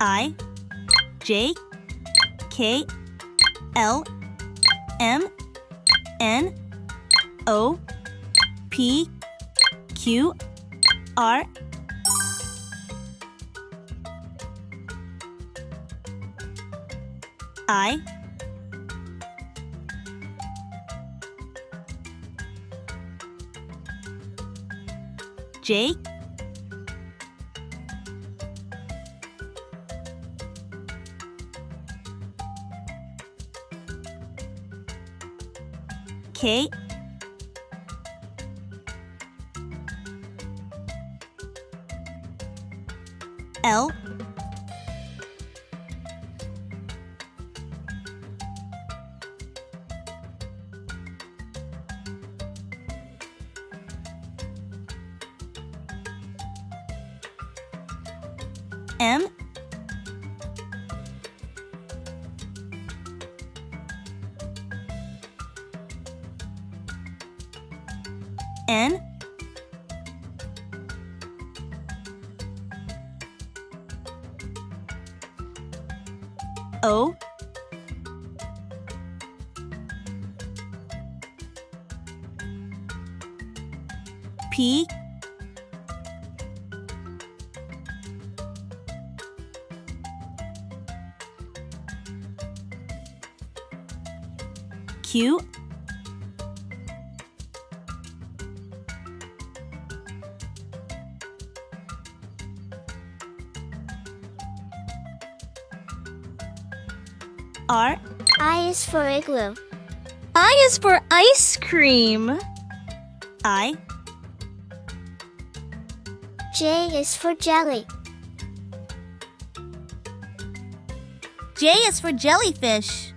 I J K L M N O P Q R I J K L M N O P Q R I is for igloo. I is for ice cream. I J is for jelly. J is for jellyfish.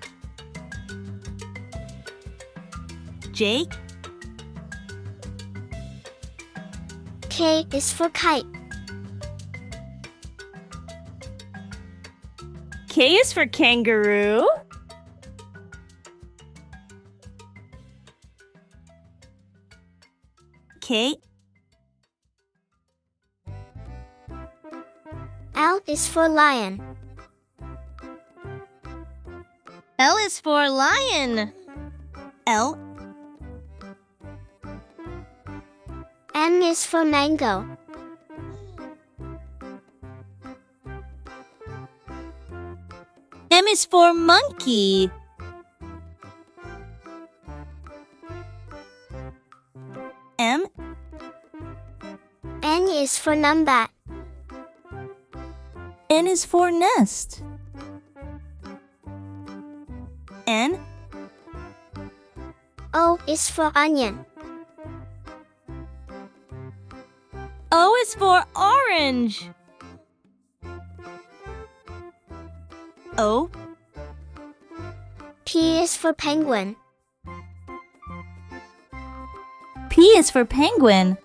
J K is for kite. K is for kangaroo. K L is for lion. L is for lion. L M is for mango. M is for monkey. M N is for numbat. N is for nest. N O is for onion. O is for orange. O P is for penguin. P is for penguin.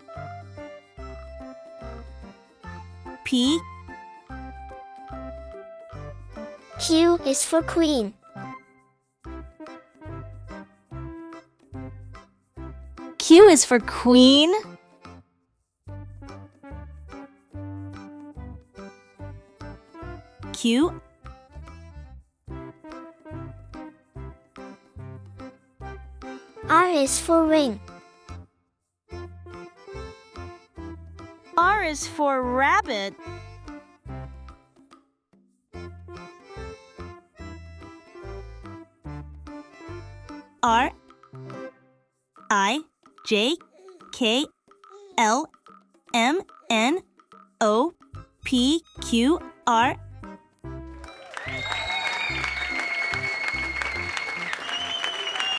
P Q is for queen. Q is for queen. Q R is for ring. R is for rabbit. R I J K L M N O P Q R